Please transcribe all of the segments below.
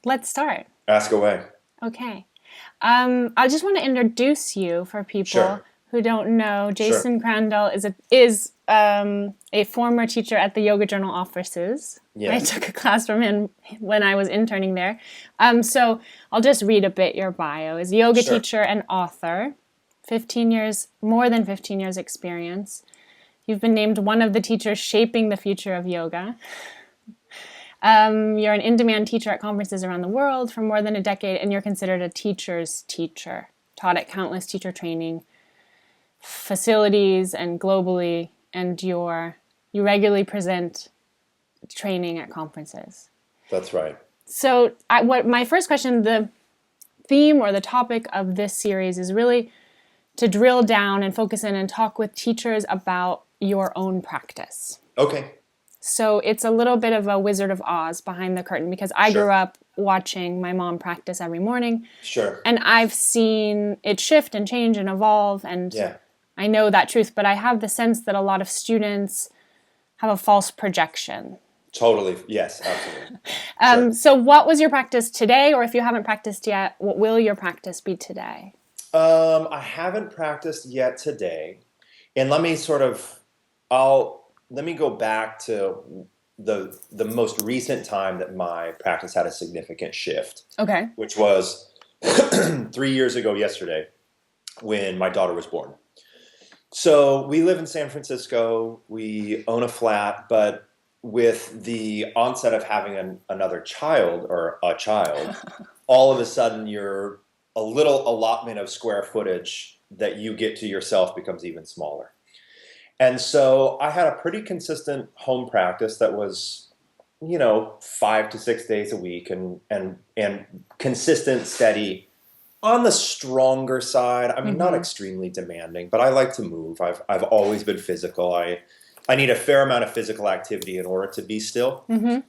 Let's start. Ask away. Okay. I just want to introduce you for people who don't know. Jason Crandell is a former teacher at the Yoga Journal offices. Yeah. I took a class from him when I was interning there. So I'll just read a bit your bio. Is a yoga teacher and author, more than 15 years experience. You've been named one of the teachers shaping the future of yoga. You're an in-demand teacher at conferences around the world for more than a decade, and you're considered a teacher's teacher. Taught at countless teacher training facilities and globally, and you regularly present training at conferences. That's right. So my first question, the theme or the topic of this series is really to drill down and focus in and talk with teachers about your own practice. Okay. So it's a little bit of a Wizard of Oz behind the curtain because I grew up watching my mom practice every morning. Sure. And I've seen it shift and change and evolve, and I know that truth, but I have the sense that a lot of students have a false projection. Totally. Yes, absolutely. So what was your practice today, or if you haven't practiced yet, what will your practice be today? I haven't practiced yet today. And let me go back to the most recent time that my practice had a significant shift. Okay. Which was 3 years ago yesterday when my daughter was born. So we live in San Francisco. We own a flat, but with the onset of having another child or a child, all of a sudden your a little allotment of square footage that you get to yourself becomes even smaller. And so I had a pretty consistent home practice that was, 5 to 6 days a week and consistent, steady, on the stronger side. I mean, not extremely demanding, but I like to move. I've always been physical. I need a fair amount of physical activity in order to be still. Mm-hmm.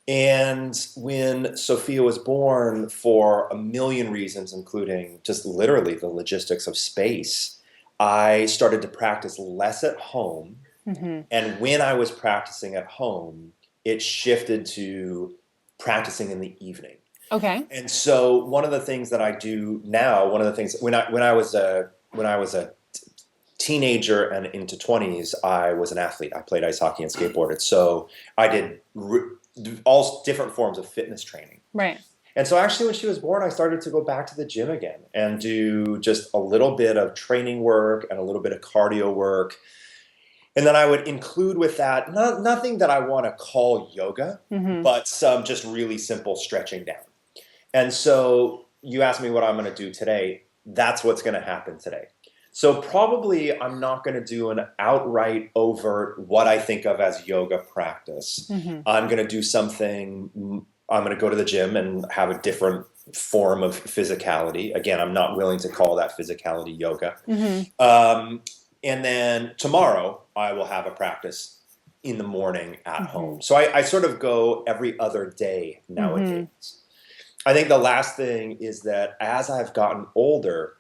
And when Sophia was born, for a million reasons, including just literally the logistics of space, I started to practice less at home. Mm-hmm. And when I was practicing at home, it shifted to practicing in the evening. Okay. And so one of the things that I do now, when I was a teenager and into 20s, I was an athlete. I played ice hockey and skateboarded. So I did all different forms of fitness training. Right. And so actually when she was born, I started to go back to the gym again and do just a little bit of training work and a little bit of cardio work. And then I would include with that, nothing that I want to call yoga, but some just really simple stretching down. And so you asked me what I'm going to do today. That's what's going to happen today. So probably I'm not going to do an outright overt what I think of as yoga practice. Mm-hmm. I'm going to do something. I'm going to go to the gym and have a different form of physicality. Again, I'm not willing to call that physicality yoga. Mm-hmm. And then tomorrow I will have a practice in the morning at home. So I sort of go every other day nowadays. Mm-hmm. I think the last thing is that as I've gotten older,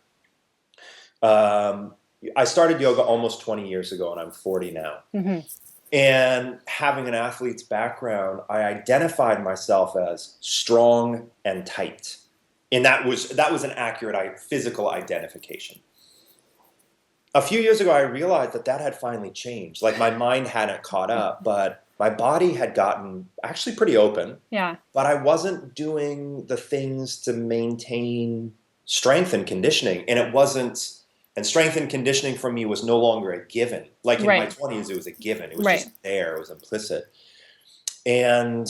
I started yoga almost 20 years ago and I'm 40 now. Mm-hmm. And having an athlete's background, I identified myself as strong and tight. And that was an accurate physical identification. A few years ago, I realized that had finally changed. Like my mind hadn't caught up, but my body had gotten actually pretty open. Yeah. But I wasn't doing the things to maintain strength and conditioning. And strength and conditioning for me was no longer a given. Like in my 20s, it was a given. It was just there. It was implicit. And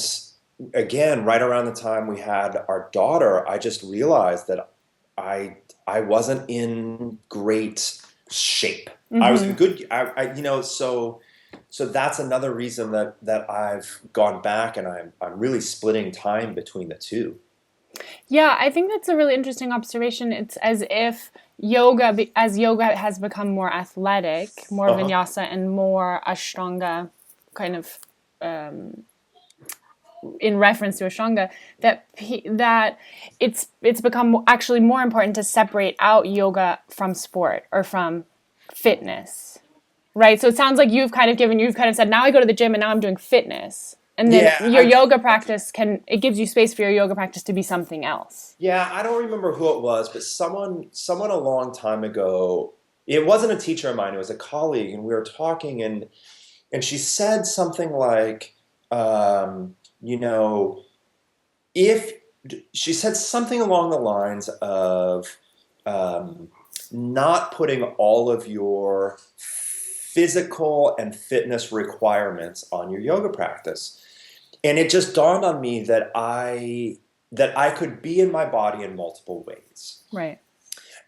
again, right around the time we had our daughter, I just realized that I wasn't in great shape. Mm-hmm. I was in good, so that's another reason that I've gone back and I'm really splitting time between the two. Yeah, I think that's a really interesting observation. It's as if yoga has become more athletic, more vinyasa and more ashtanga, kind of in reference to ashtanga, that it's become actually more important to separate out yoga from sport or from fitness, right? So it sounds like you've kind of said, now I go to the gym and now I'm doing fitness. And then your yoga practice it gives you space for your yoga practice to be something else. Yeah, I don't remember who it was, but someone a long time ago, it wasn't a teacher of mine, it was a colleague, and we were talking, and she said something like, if she said something along the lines of not putting all of your physical and fitness requirements on your yoga practice. And it just dawned on me that I could be in my body in multiple ways. Right.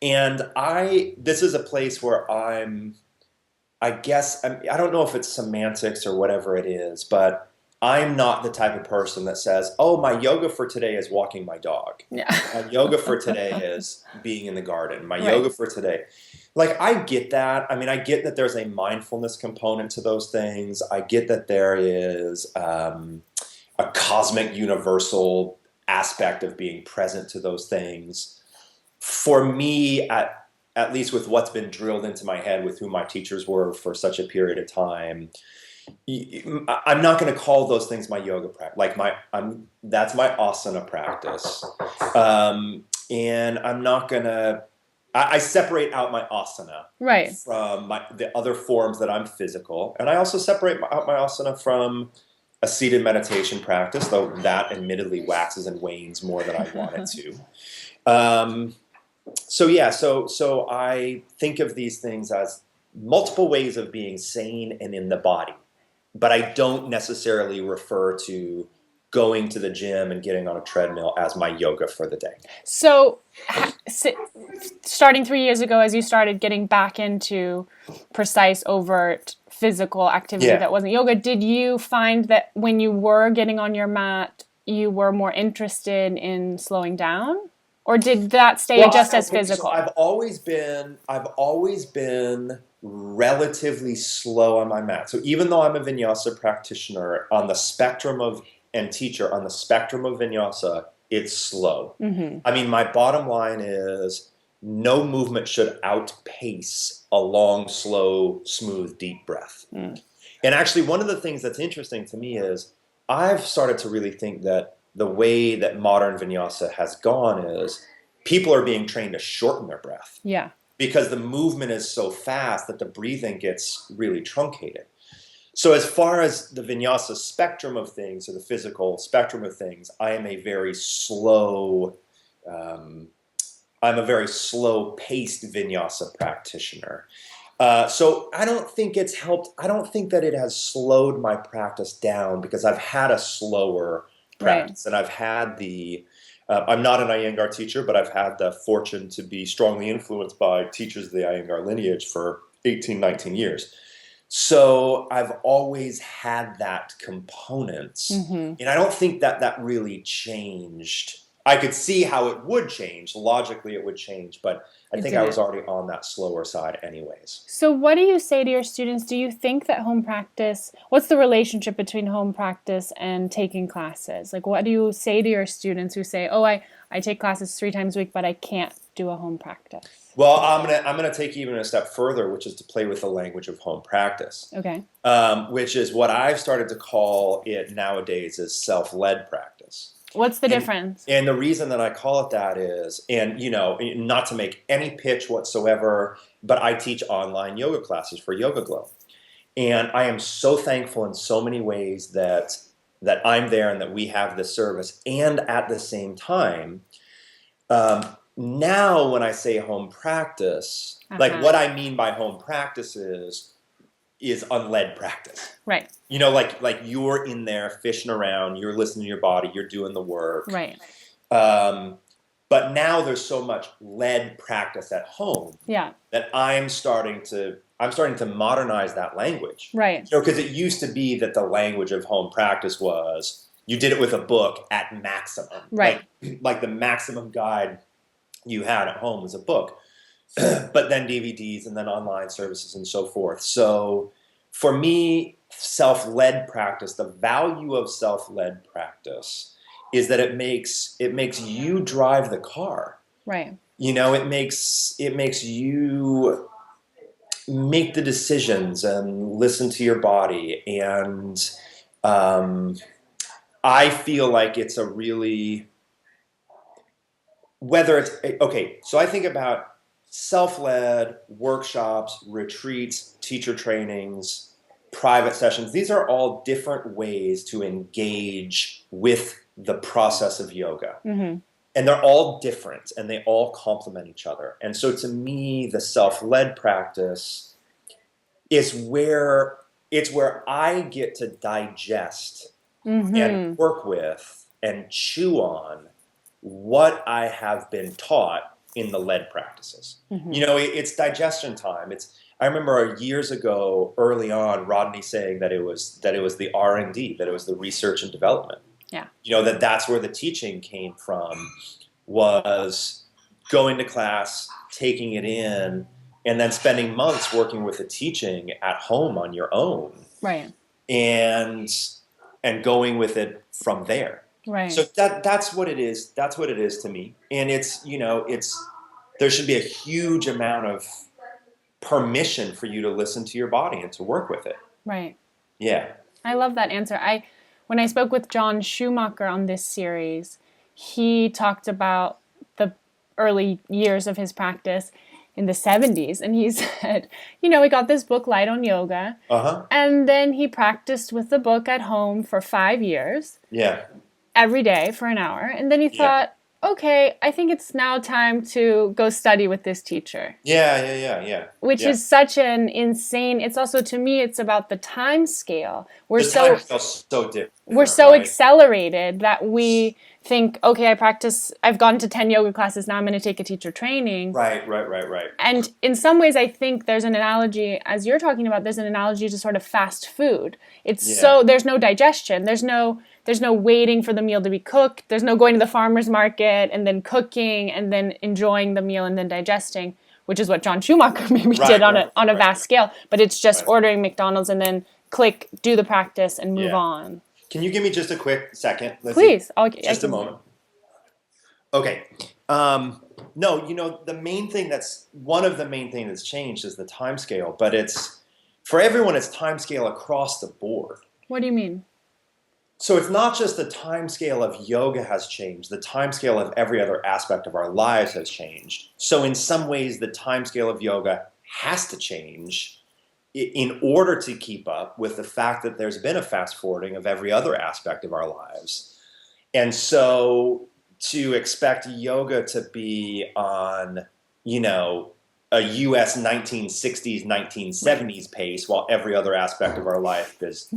And this is a place where I don't know if it's semantics or whatever it is, but I'm not the type of person that says, oh, my yoga for today is walking my dog. Yeah. My yoga for today is being in the garden. My yoga for today. Like, I get that. I mean, I get that there's a mindfulness component to those things. I get that there is a cosmic universal aspect of being present to those things. For me, at least with what's been drilled into my head with who my teachers were for such a period of time, I'm not going to call those things my yoga practice. Like that's my asana practice, and I'm not going to. I separate out my asana from the other forms that I'm physical, and I also separate out my asana from a seated meditation practice, though that admittedly waxes and wanes more than I want it to. So I think of these things as multiple ways of being sane and in the body. But I don't necessarily refer to going to the gym and getting on a treadmill as my yoga for the day. So starting 3 years ago, as you started getting back into precise, overt physical activity that wasn't yoga, did you find that when you were getting on your mat, you were more interested in slowing down? Or did that stay just as physical? So I've always been relatively slow on my mat. So even though I'm a vinyasa practitioner on the spectrum of vinyasa, it's slow. Mm-hmm. I mean, my bottom line is no movement should outpace a long, slow, smooth, deep breath. Mm. And actually, one of the things that's interesting to me is I've started to really think that the way that modern vinyasa has gone is people are being trained to shorten their breath. Yeah. Because the movement is so fast that the breathing gets really truncated. So as far as the vinyasa spectrum of things, or the physical spectrum of things, I am a very slow, paced vinyasa practitioner. So I don't think it's helped. I don't think that it has slowed my practice down because I've had a slower practice. And I've had I'm not an Iyengar teacher, but I've had the fortune to be strongly influenced by teachers of the Iyengar lineage for 18, 19 years. So I've always had that component. Mm-hmm. And I don't think that really changed. I could see how it would change. Logically, it would change, but I think I was already on that slower side anyways. So what do you say to your students? Do you think that what's the relationship between home practice and taking classes? Like, what do you say to your students who say, oh, I take classes 3 times a week, but I can't do a home practice? Well, I'm gonna take even a step further, which is to play with the language of home practice. Okay. Which is what I've started to call it nowadays is self-led practice. What's the difference? And the reason that I call it that is, and not to make any pitch whatsoever, but I teach online yoga classes for Yoga Glow. And I am so thankful in so many ways that I'm there and that we have this service. And at the same time, now when I say home practice, like what I mean by home practice is unled practice. Right. Like you're in there fishing around, you're listening to your body, you're doing the work. Right. But now there's so much led practice at home that I'm starting to modernize that language. Right. Because it used to be that the language of home practice was you did it with a book at maximum. Right. Like the maximum guide you had at home was a book. But then DVDs and then online services and so forth. So for me, self-led practice, the value of self-led practice is that it makes you drive the car. Right. It makes you make the decisions and listen to your body and I feel like it's a really, whether it's, okay, so I think about self-led workshops, retreats, teacher trainings, private sessions. These are all different ways to engage with the process of yoga. Mm-hmm. And they're all different and they all complement each other. And so to me, the self-led practice is where I get to digest and work with and chew on what I have been taught in the led practices. You know, it's digestion time. I remember years ago, early on, Rodney saying that it was the R&D, that it was the research and development. Yeah. You know, that's where the teaching came from, was going to class, taking it in, and then spending months working with the teaching at home on your own. Right. And going with it from there. Right. So that's what it is. That's what it is to me. And it's, you know, there should be a huge amount of permission for you to listen to your body and to work with it. Right. Yeah. I love that answer. When I spoke with John Schumacher on this series, he talked about the early years of his practice in the 70s. And he said, you know, he got this book, Light on Yoga. And then he practiced with the book at home for 5 years. Yeah. Every day for an hour. And then he thought, okay, I think it's now time to go study with this teacher. Yeah. Which is such an insane, it's also, to me, it's about the time scale. The time scale's so different. We're so accelerated that we think, okay, I've gone to 10 yoga classes, now I'm going to take a teacher training. Right. And in some ways, I think there's an analogy, as you're talking about, there's an analogy to sort of fast food. So there's no digestion. There's no waiting for the meal to be cooked. There's no going to the farmer's market and then cooking and then enjoying the meal and then digesting, which is what John Schumacher maybe did on a vast scale. But it's just ordering McDonald's and then click, do the practice and move on. Can you give me just a quick second, Lizzie? Please. Just a moment. Okay. No, you know, one of the main things that's changed is the time scale, but for everyone, it's time scale across the board. What do you mean? So it's not just the time scale of yoga has changed, the time scale of every other aspect of our lives has changed. So in some ways, the time scale of yoga has to change in order to keep up with the fact that there's been a fast forwarding of every other aspect of our lives. And so to expect yoga to be on, you know, a US 1960s, 1970s pace while every other aspect of our life is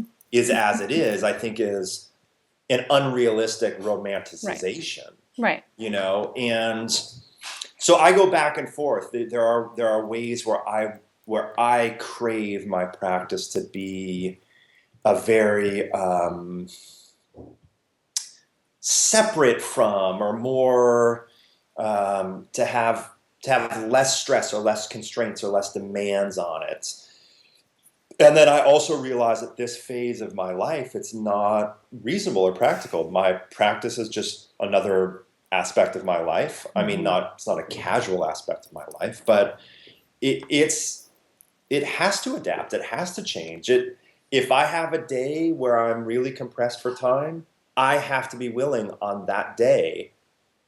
as it is, I think is an unrealistic romanticization. Right. You know, and so I go back and forth. There are ways where I crave my practice to be a very separate from, or more to have less stress or less constraints or less demands on it. And then I also realize at this phase of my life, it's not reasonable or practical. My practice is just another aspect of my life. I mean, it's not a casual aspect of my life, but it has to adapt. It has to change. If I have a day where I'm really compressed for time, I have to be willing on that day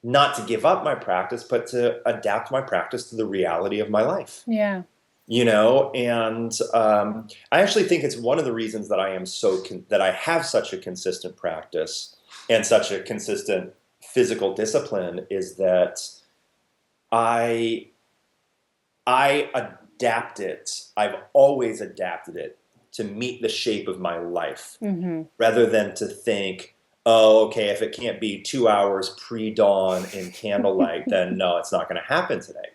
not to give up my practice, but to adapt my practice to the reality of my life. Yeah. You know, and I actually think it's one of the reasons that I am that I have such a consistent practice and such a consistent physical discipline is that I adapt it. I've always adapted it to meet the shape of my life, rather than to think, oh, okay, if it can't be 2 hours pre-dawn in candlelight, then no, it's not going to happen today.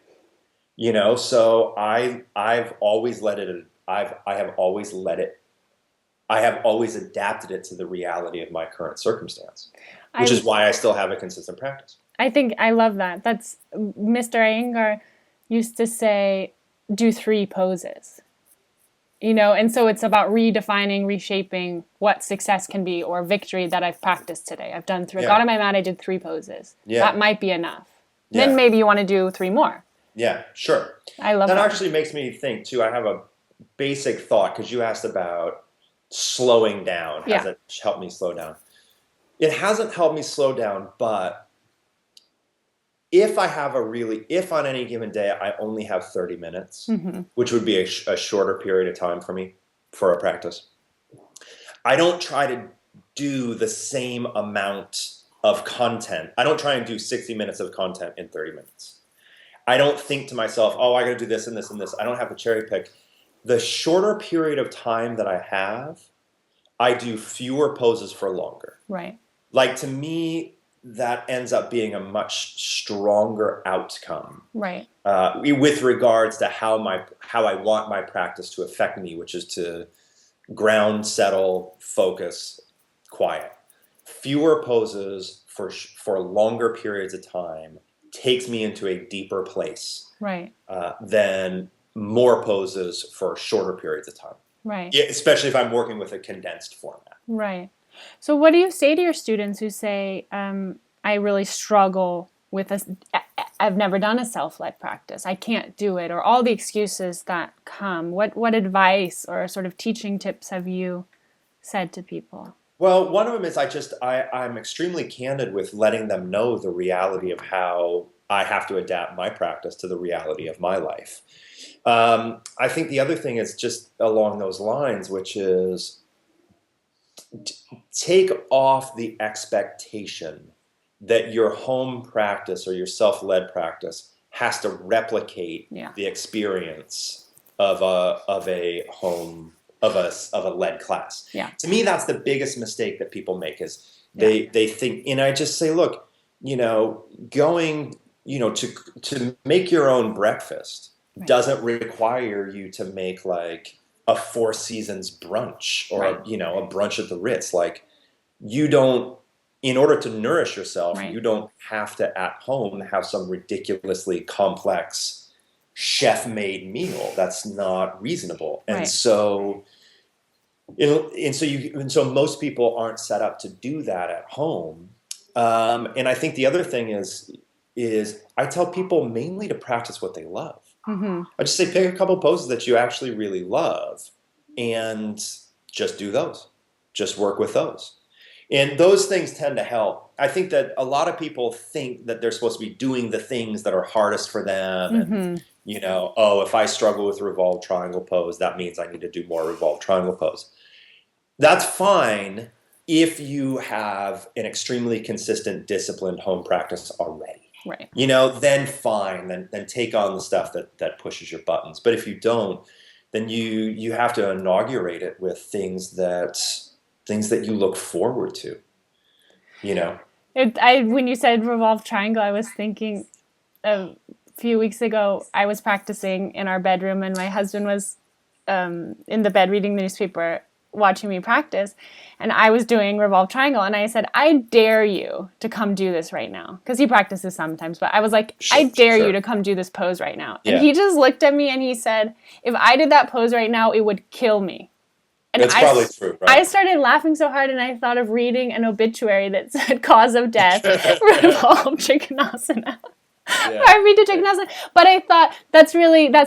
You know, so I've always let it. I have always adapted it to the reality of my current circumstance, which is why I still have a consistent practice. I think I love that. That's Mr. Iyengar used to say, do 3 poses. You know, and so it's about redefining, reshaping what success can be or victory that I've practiced today. I've done 3. I got on my mat, I did 3 poses. Yeah. That might be enough. Yeah. Then maybe you want to do 3 more. Yeah, sure. I love that. That actually makes me think, too. I have a basic thought, because you asked about slowing down. Has it helped me slow down? It hasn't helped me slow down, but if on any given day I only have 30 minutes, which would be a shorter period of time for me for a practice, I don't try to do the same amount of content. I don't try and do 60 minutes of content in 30 minutes. I don't think to myself, oh, I got to do this and this and this. I don't have to cherry pick. The shorter period of time that I have, I do fewer poses for longer. Right. Like, to me, that ends up being a much stronger outcome. Right. With regards to how I want my practice to affect me, which is to ground, settle, focus, quiet. Fewer poses for longer periods of time takes me into a deeper place. Right. Than more poses for shorter periods of time. Right. Especially if I'm working with a condensed format. Right. So what do you say to your students who say, I really struggle with this, I've never done a self-led practice, I can't do it, or all the excuses that come? What advice or sort of teaching tips have you said to people? Well, one of them is I'm extremely candid with letting them know the reality of how I have to adapt my practice to the reality of my life. I think the other thing is just along those lines, which is take off the expectation that your home practice or your self-led practice has to replicate the experience of a home of a led class. Yeah. To me, that's the biggest mistake that people make is they think, and I just say, look, going, to make your own breakfast doesn't require you to make like a Four Seasons brunch or, a brunch at the Ritz. Like, you don't, in order to nourish yourself, you don't have to at home have some ridiculously complex chef-made meal. That's not reasonable. And so most people aren't set up to do that at home. And I think the other thing is I tell people mainly to practice what they love. Mm-hmm. I just say pick a couple poses that you actually really love and just do those. Just work with those. And those things tend to help. I think that a lot of people think that they're supposed to be doing the things that are hardest for them. And, if I struggle with revolve triangle pose, that means I need to do more revolve triangle pose. That's fine if you have an extremely consistent, disciplined home practice already. Right. Then fine. Then take on the stuff that pushes your buttons. But if you don't, then you have to inaugurate it with things that you look forward to. When you said revolve triangle, I was thinking a few weeks ago, I was practicing in our bedroom and my husband was in the bed reading the newspaper, watching me practice, and I was doing revolve triangle, and I said, I dare you to come do this right now, because he practices sometimes, but I was like, I dare you to come do this pose right now. And he just looked at me and he said, if I did that pose right now, it would kill me. And that's probably true, right? I started laughing so hard, and I thought of reading an obituary that said cause of death, Revolve Trikonasana. But I thought that's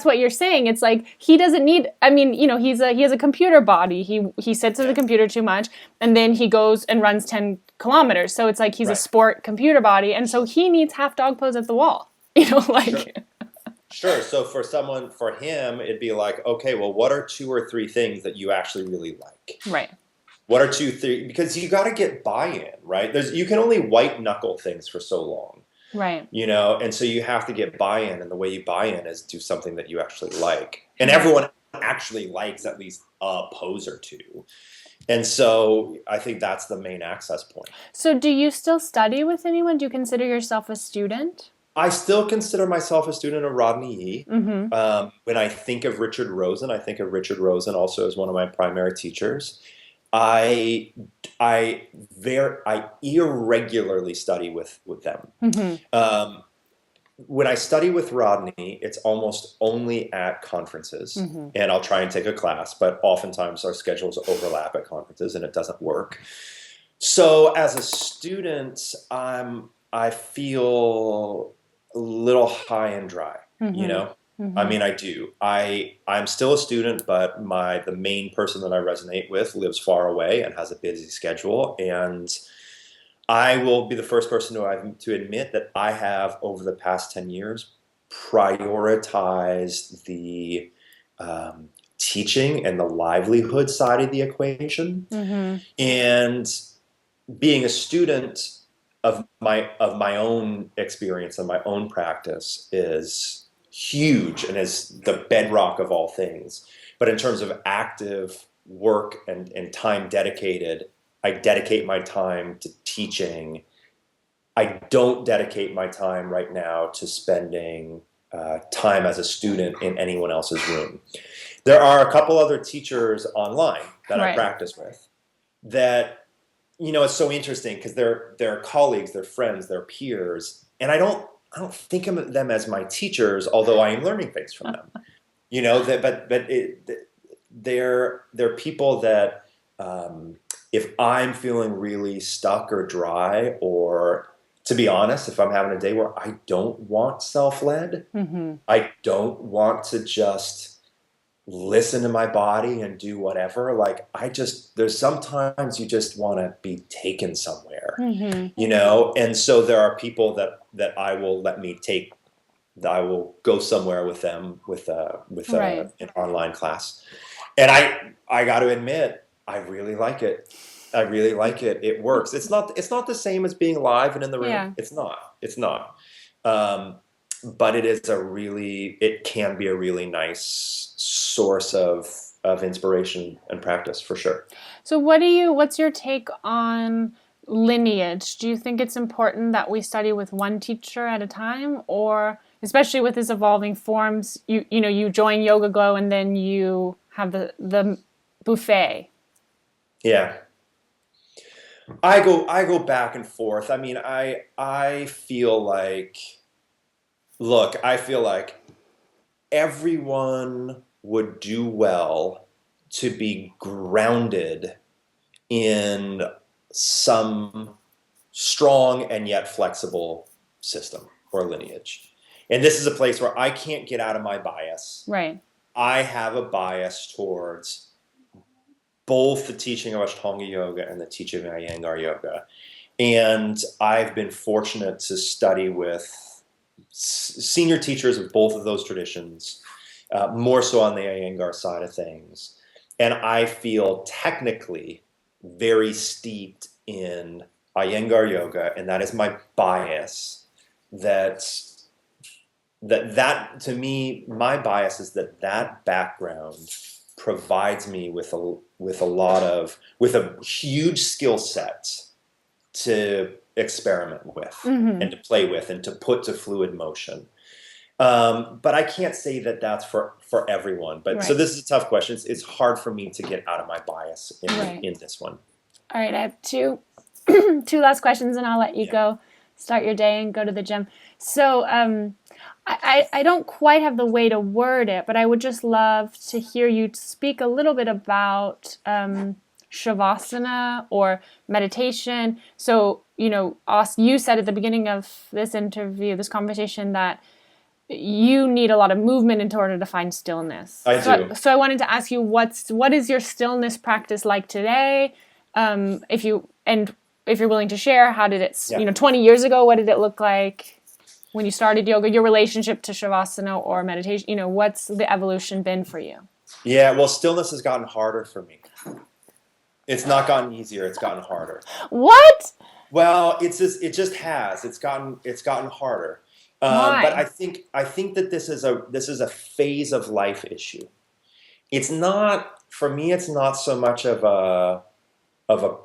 what you're saying. It's like he doesn't need. I mean, he has a computer body. He sits at the computer too much, and then he goes and runs 10 kilometers. So it's like he's a sport computer body, and so he needs half dog pose at the wall. Sure. So for him, it'd be like, okay, well, what are 2 or 3 things that you actually really like? Right. What are 2, 3? Because you got to get buy-in, right? You can only white knuckle things for so long. Right. And so you have to get buy-in, and the way you buy in is do something that you actually like. And everyone actually likes at least a pose or 2. And so I think that's the main access point. So do you still study with anyone? Do you consider yourself a student? I still consider myself a student of Rodney Yee. Mm-hmm. When I think of Richard Rosen, I think of Richard Rosen also as one of my primary teachers. I irregularly study with them. Mm-hmm. When I study with Rodney, it's almost only at conferences, and I'll try and take a class, but oftentimes our schedules overlap at conferences and it doesn't work. So as a student, I feel a little high and dry, Mm-hmm. I mean, I do. I'm still a student, but the main person that I resonate with lives far away and has a busy schedule. And I will be the first person to admit that I have, over the past 10 years, prioritized the teaching and the livelihood side of the equation. Mm-hmm. And being a student of my own experience and my own practice is huge and is the bedrock of all things. But in terms of active work and time dedicated, I dedicate my time to teaching. I don't dedicate my time right now to spending time as a student in anyone else's room. There are a couple other teachers online that I practice with that, it's so interesting because they're colleagues, they're friends, they're peers, and I don't think of them as my teachers, although I am learning things from them. They're people that if I'm feeling really stuck or dry, or to be honest, if I'm having a day where I don't want self-led, I don't want to just listen to my body and do whatever. Like there's sometimes you just want to be taken somewhere, and so there are people that I will I will go somewhere with them with an online class. And I got to admit, I really like it. I really like it. It works. It's not the same as being live and in the room. Yeah. It's not. But it can be a really nice source of inspiration and practice for sure. So what's your take on Lineage? Do you think it's important that we study with one teacher at a time, or especially with this evolving forms, you join Yoga Glow and then you have the buffet? Yeah. I go back and forth. I mean, I feel like everyone would do well to be grounded in some strong and yet flexible system or lineage. And this is a place where I can't get out of my bias. Right. I have a bias towards both the teaching of Ashtanga Yoga and the teaching of Iyengar Yoga. And I've been fortunate to study with senior teachers of both of those traditions, more so on the Iyengar side of things. And I feel technically very steeped in Iyengar Yoga, and that is my bias. That to me, my bias is that background provides me with a huge skill set to experiment with and to play with and to put to fluid motion. But I can't say that that's for everyone. But so this is a tough question. It's hard for me to get out of my bias in this one. All right, I have two last questions, and I'll let you go start your day and go to the gym. So I don't quite have the way to word it, but I would just love to hear you speak a little bit about Savasana or meditation. So, you said at the beginning of this interview, this conversation, that you need a lot of movement in order to find stillness. I do. So I wanted to ask you, what is your stillness practice like today? If you're willing to share, how did it, 20 years ago, what did it look like when you started yoga, your relationship to Savasana or meditation? What's the evolution been for you? Yeah, well, stillness has gotten harder for me. It's not gotten easier, it's gotten harder. What? Well, it just has. It's gotten harder. Why? But I think that this is a phase of life issue. It's not, for me, it's not so much of a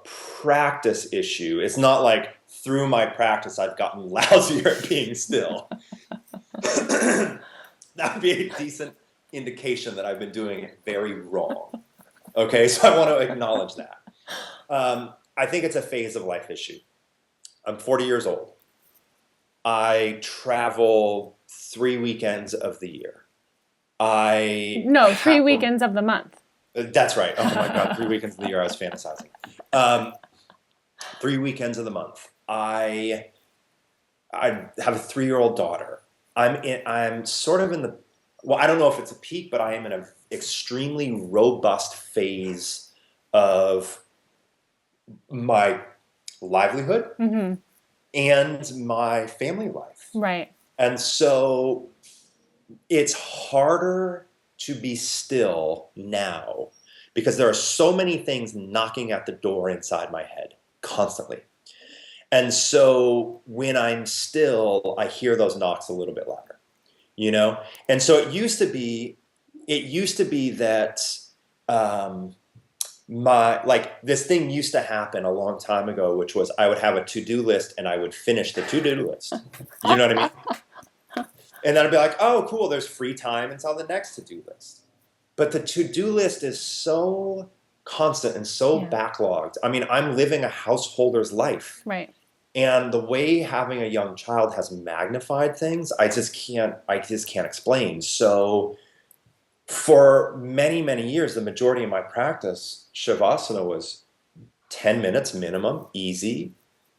practice issue. It's not like through my practice I've gotten lousier at being still. That would be a decent indication that I've been doing it very wrong. Okay, so I want to acknowledge that. I think it's a phase of life issue. I'm 40 years old. I travel 3 weekends of the year. 3 weekends of the month. That's right. Oh my God, 3 weekends of the year. I was fantasizing. 3 weekends of the month. I have a 3-year-old daughter. I'm sort of in the, well, I don't know if it's a peak, but I am in an extremely robust phase of my livelihood and my family life. Right. And so it's harder to be still now because there are so many things knocking at the door inside my head constantly. And so when I'm still, I hear those knocks a little bit louder, you know? And so it used to be that this thing used to happen a long time ago, which was I would have a to-do list and I would finish the to-do list. You know what I mean? And then I'd be like, oh, cool, there's free time until the next to-do list. But the to-do list is so constant and so backlogged. I mean, I'm living a householder's life. Right. And the way having a young child has magnified things, I just can't explain. So for many, many years, the majority of my practice, Savasana was 10 minutes minimum, easy.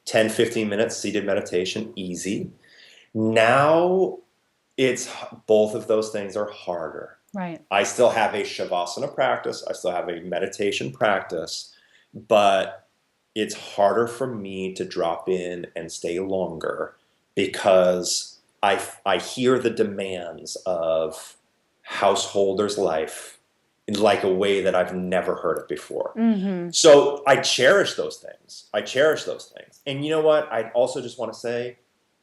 10, 15 minutes seated meditation, easy. Now it's both of those things are harder. Right. I still have a Savasana practice. I still have a meditation practice, but it's harder for me to drop in and stay longer because I hear the demands of householder's life in like a way that I've never heard it before. Mm-hmm. So I cherish those things. And you know what? I also just want to say,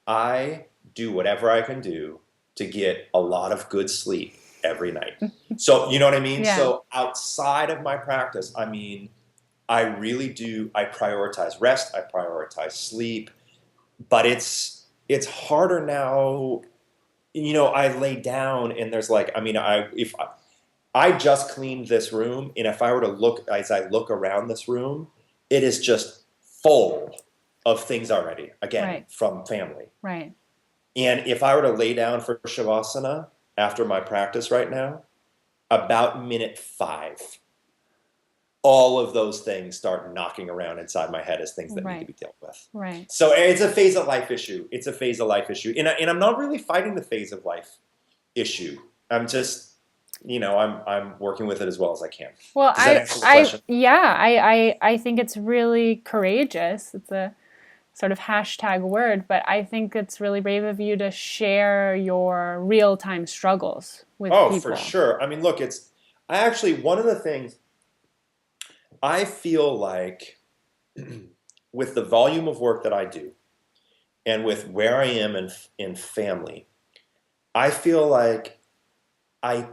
I do whatever I can do to get a lot of good sleep every night. So, you know what I mean? Yeah. So outside of my practice, I mean, I really do. I prioritize rest. I prioritize sleep, but it's harder now. You know, I lay down and there's like, I mean, I just cleaned this room, and if I were to look as I look around this room, it is just full of things already. Again, from family. Right. And if I were to lay down for Savasana after my practice right now, about minute 5. All of those things start knocking around inside my head as things that need to be dealt with. Right. So it's a phase of life issue. And I'm not really fighting the phase of life issue. I'm just, you know, I'm working with it as well as I can. Well, Does that answer the question? I think it's really courageous. It's a sort of hashtag word, but I think it's really brave of you to share your real-time struggles with people. Oh, for sure. I mean, look, one of the things I feel like with the volume of work that I do and with where I am in family, I feel like I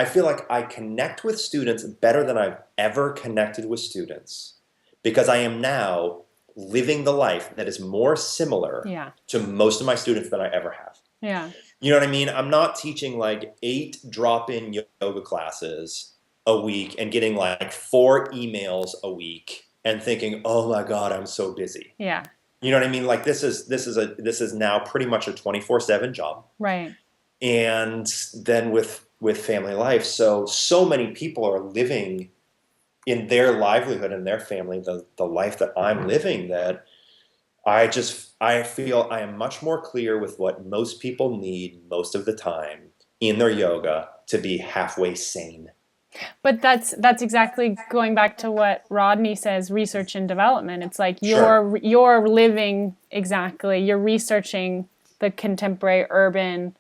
feel like I connect with students better than I've ever connected with students because I am now living the life that is more similar to most of my students than I ever have. Yeah. You know what I mean? I'm not teaching like 8 drop-in yoga classes a week and getting like 4 emails a week and thinking, oh my God, I'm so busy. Yeah. You know what I mean? Like this is now pretty much a 24/7 job. Right. And then with family life, so many people are living in their livelihood and their family the life that I'm living, that I feel I am much more clear with what most people need most of the time in their yoga to be halfway sane. But that's exactly going back to what Rodney says, research and development. It's like you're living exactly, you're researching the contemporary urban,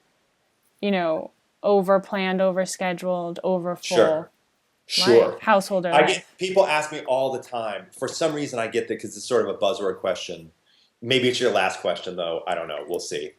you know, over-planned, over-scheduled, over-full life, householder life. People ask me all the time. For some reason I get that because it's sort of a buzzword question. Maybe it's your last question, though. I don't know. We'll see.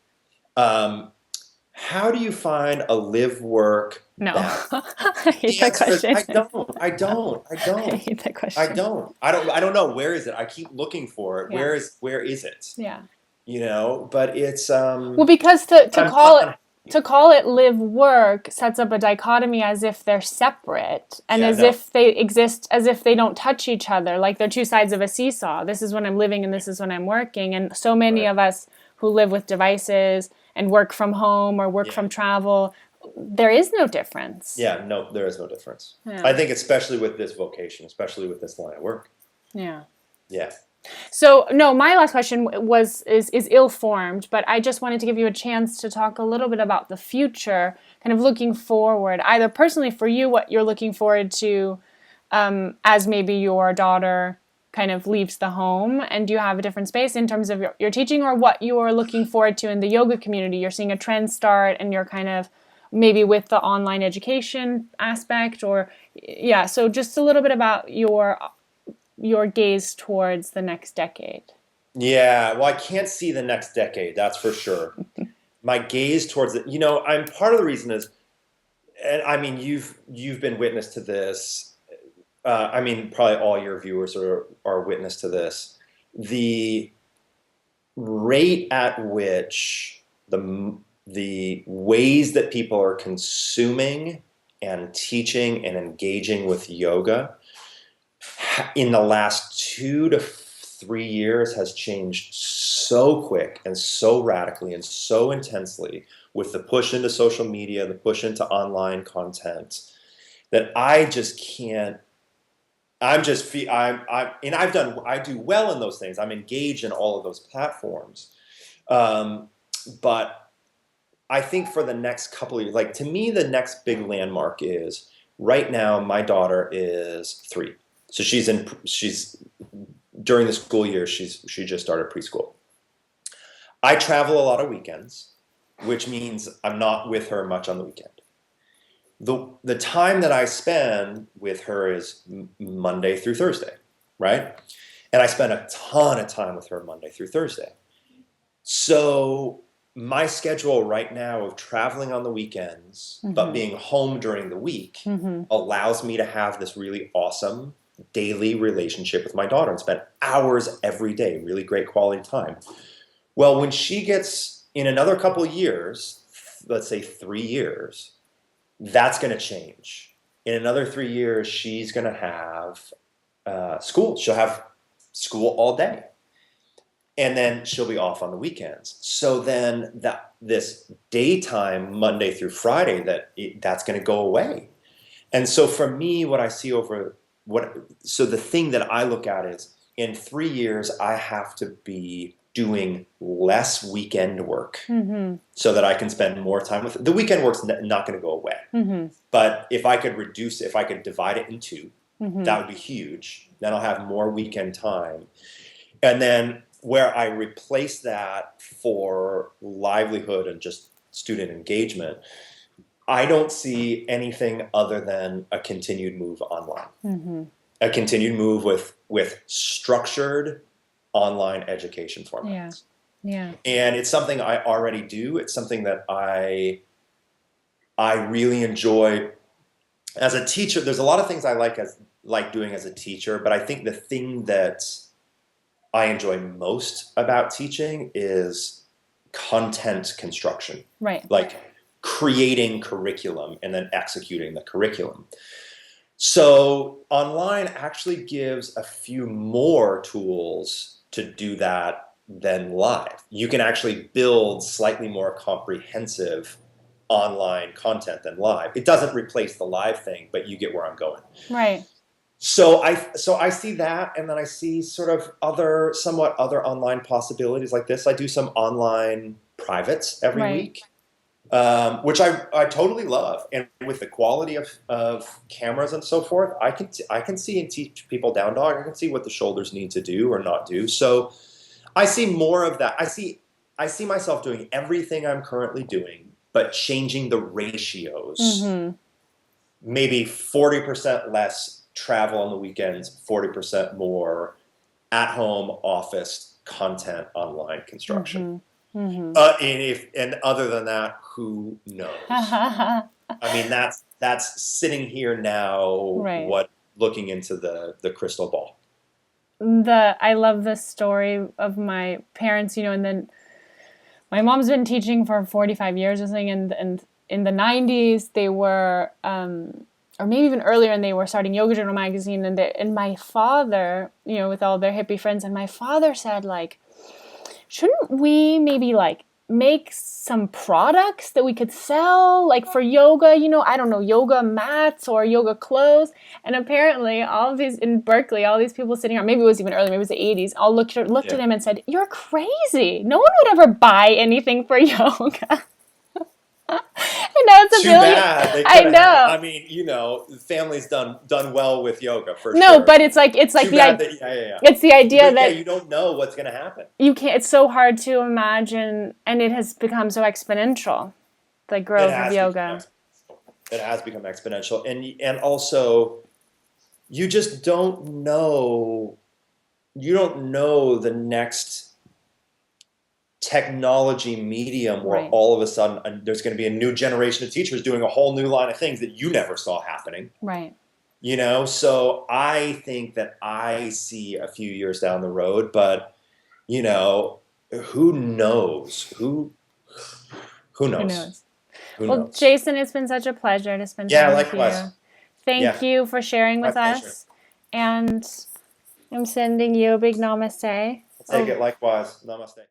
How do you find a live-work balance? I hate that question. I don't. I hate that question. I don't know. Where is it? I keep looking for it. Yeah. Where is it? Yeah. You know, but it's well, because to call it live work sets up a dichotomy as if they're separate and if they exist as if they don't touch each other, like they're two sides of a seesaw. This is when I'm living and this is when I'm working. And so many of us who live with devices and work from home or work from travel, there is no difference. Yeah, no, there is no difference. Yeah. I think especially with this vocation, especially with this line of work. Yeah. Yeah. So, no, my last question is ill-formed, but I just wanted to give you a chance to talk a little bit about the future, kind of looking forward, either personally for you, what you're looking forward to as maybe your daughter kind of leaves the home? And do you have a different space in terms of your teaching, or what you're looking forward to in the yoga community? You're seeing a trend start and you're kind of maybe with the online education aspect, or so just a little bit about your gaze towards the next decade. Yeah, well, I can't see the next decade, that's for sure. My gaze towards it, I'm part of the reason is, and I mean, you've been witness to this. Probably all your viewers are witness to this. The rate at which the ways that people are consuming and teaching and engaging with yoga in the last 2 to 3 years has changed so quick and so radically and so intensely with the push into social media, the push into online content, that I just can't. I do well in those things. I'm engaged in all of those platforms, but I think for the next couple of years, like to me, the next big landmark is right now. My daughter is 3, so she's during the school year. She just started preschool. I travel a lot of weekends, which means I'm not with her much on the weekend. The time that I spend with her is Monday through Thursday, right? And I spend a ton of time with her Monday through Thursday. So my schedule right now of traveling on the weekends, but being home during the week, allows me to have this really awesome daily relationship with my daughter and spend hours every day, really great quality time. Well, when she gets in another couple of years, let's say 3 years, that's going to change. In another 3 years, she's going to have school. She'll have school all day. And then she'll be off on the weekends. So then this daytime, Monday through Friday, that's going to go away. And so for me, what I see so the thing that I look at is in 3 years, I have to be doing less weekend work so that I can spend more time with it. The weekend work's not going to go away. But if I could divide it in 2, that would be huge. Then I'll have more weekend time. And then where I replace that for livelihood and just student engagement, I don't see anything other than a continued move online. A continued move with structured online education formats. Yeah. And it's something I already do. It's something that I really enjoy as a teacher. There's a lot of things I like doing as a teacher, but I think the thing that I enjoy most about teaching is content construction. Right. Like creating curriculum and then executing the curriculum. So online actually gives a few more tools to do that than live. You can actually build slightly more comprehensive online content than live. It doesn't replace the live thing, but you get where I'm going. Right. So I see that, and then I see sort of somewhat other online possibilities like this. I do some online privates every week, which I totally love. And with the quality of cameras and so forth, I can see and teach people down dog. I can see what the shoulders need to do or not do. So I see more of that. I see myself doing everything I'm currently doing, but changing the ratios. Maybe 40% less travel on the weekends, 40% more at-home office content online construction. And other than that, who knows? I mean, that's sitting here now, looking into the crystal ball. I love the story of my parents, and then my mom's been teaching for 45 years or something, and in the 90s they were or maybe even earlier, and they were starting Yoga Journal magazine, and my father, with all their hippie friends, and my father said, like, shouldn't we maybe, like, make some products that we could sell, like, for yoga, I don't know, yoga mats or yoga clothes? And apparently all of these, in Berkeley, all these people sitting around, maybe it was even earlier, maybe it was the 80s, all looked at him and said, "You're crazy. No one would ever buy anything for yoga." And know it's a Too billion. bad. I know. I mean, the family's done well with yoga for sure. No, but it's like Too bad that, it's the idea that you don't know what's going to happen. You can't. It's so hard to imagine, and it has become so exponential. The growth of yoga. It has become exponential, and also, you just don't know. You don't know the next technology medium where all of a sudden there's going to be a new generation of teachers doing a whole new line of things that you never saw happening. Right. So I think that I see a few years down the road, but who knows? Who knows? Who knows? Jason, it's been such a pleasure to spend time with you. Thank you for sharing with us. And I'm sending you a big namaste. I'll take it likewise. Namaste.